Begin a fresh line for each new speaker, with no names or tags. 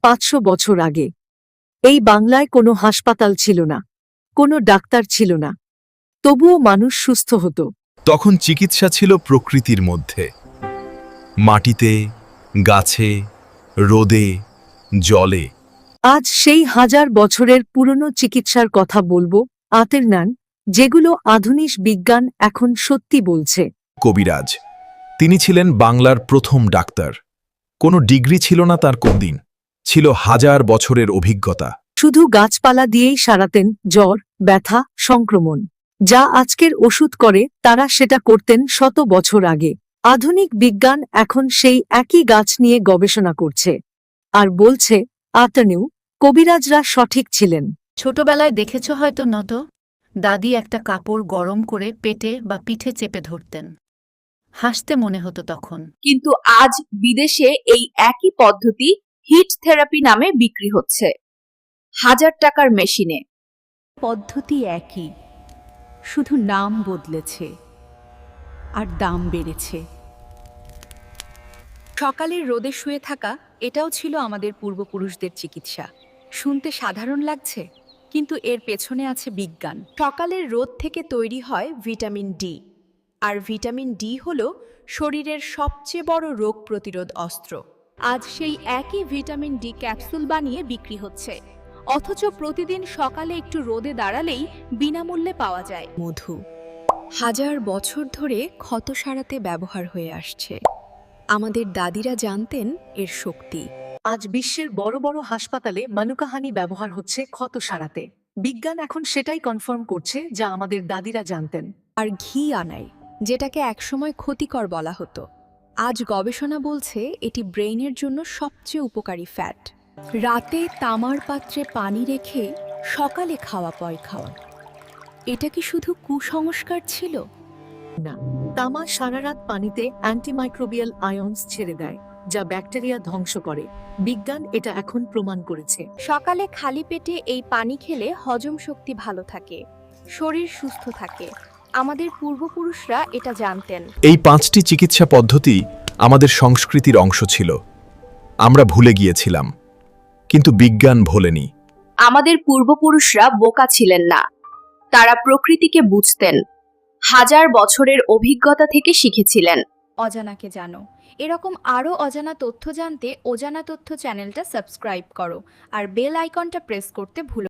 500 বছর আগে। এই বাংলায় কোনো হাসপাতাল ছিল না, কোনো ডাক্তার ছিল না, তবুও মানুষ সুস্থ হতো।
তখন চিকিৎসা ছিল প্রকৃতির মধ্যে, মাটিতে, গাছে, রোদে, জলে।
আজ সেই 1000 বছরের পুরনো চিকিৎসার কথা বলবো, আতেরনান, যেগুলো আধুনিক বিজ্ঞান এখন সত্যি বলছে।
কবিরাজ, তিনি ছিলেন বাংলার প্রথম ডাক্তার। কোনো ডিগ্রি ছিল না তার, কোনদিন ছিল 1000 বছরের অভিজ্ঞতা।
শুধু গাছপালা দিয়েই সারাতেন জ্বর, ব্যথা, সংক্রমণ। যা আজকের ওষুধ করে, তারা সেটা করতেন শত বছর আগে। আধুনিক বিজ্ঞান এখন সেই একই গাছ নিয়ে গবেষণা করছে আর বলছে, আতানিউ, কবিরাজরা সঠিক ছিলেন।
ছোটবেলায় দেখেছ হয়তো নত, দাদি একটা কাপড় গরম করে পেটে বা পিঠে চেপে ধরতেন। হাসতে মনে হতো তখন।
কিন্তু আজ বিদেশে এই একই পদ্ধতি হিট থেরাপি নামে বিক্রি হচ্ছে 1000 টাকার মেশিনে।
পদ্ধতি একই, শুধু নাম বদলেছে আর দাম বেড়েছে। সকালের রোদে শুয়ে থাকা, এটাও ছিল আমাদের পূর্বপুরুষদের চিকিৎসা। শুনতে সাধারণ লাগছে, কিন্তু এর পেছনে আছে বিজ্ঞান। সকালের রোদ থেকে তৈরি হয় ভিটামিন ডি, আর ভিটামিন ডি হলো শরীরের সবচেয়ে বড় রোগ প্রতিরোধ অস্ত্র। আজ সেই একই ভিটামিন ডি ক্যাপসুল বানিয়ে বিক্রি হচ্ছে, অথচ প্রতিদিন সকালে একটু রোদে দাঁড়ালেই বিনামূল্যে পাওয়া যায়। মধু 1000 বছর ধরে ক্ষত সারাতে ব্যবহার হয়ে আসছে। আমাদের দাদিরা জানতেন এর শক্তি।
আজ বিশ্বের বড় বড় হাসপাতালে মানুকাহানি ব্যবহার হচ্ছে ক্ষত সারাতে। বিজ্ঞান এখন সেটাই কনফার্ম করছে যা আমাদের দাদিরা জানতেন।
আর ঘি আনাই, যেটাকে একসময় ক্ষতিকর বলা হতো, আজ গবেষণা বলছে এটি ব্রেইনের জন্য সবচেয়ে উপকারী ফ্যাট। রাতে তামার পাত্রে পানি রেখে সকালে খাওয়া পয় খাওয়া, এটা কি শুধু কুসংস্কার ছিল?
না, তামা সারারাত পানিতে অ্যান্টিমাইক্রোবিয়াল আয়নস ছেড়ে দেয়, যা ব্যাকটেরিয়া ধ্বংস করে। বিজ্ঞান এটা এখন প্রমাণ করেছে।
সকালে খালি পেটে এই পানি খেলে হজম শক্তি ভালো থাকে, শরীর সুস্থ থাকে। আমাদের পূর্বপুরুষরা এটা জানতেন।
এই 5টি চিকিৎসা পদ্ধতি আমাদের সংস্কৃতির অংশ ছিল। আমরা ভুলে গিয়েছিলাম, কিন্তু বিজ্ঞান ভোলেনি।
আমাদের পূর্বপুরুষরা বোকা ছিলেন না, তারা প্রকৃতিকে বুঝতেন, 1000 বছরের অভিজ্ঞতা থেকে শিখেছিলেন।
অজানাকে জানো। এরকম আরও অজানা তথ্য জানতে অজানা তথ্য চ্যানেলটা সাবস্ক্রাইব করো আর বেল আইকনটা প্রেস করতে ভুলো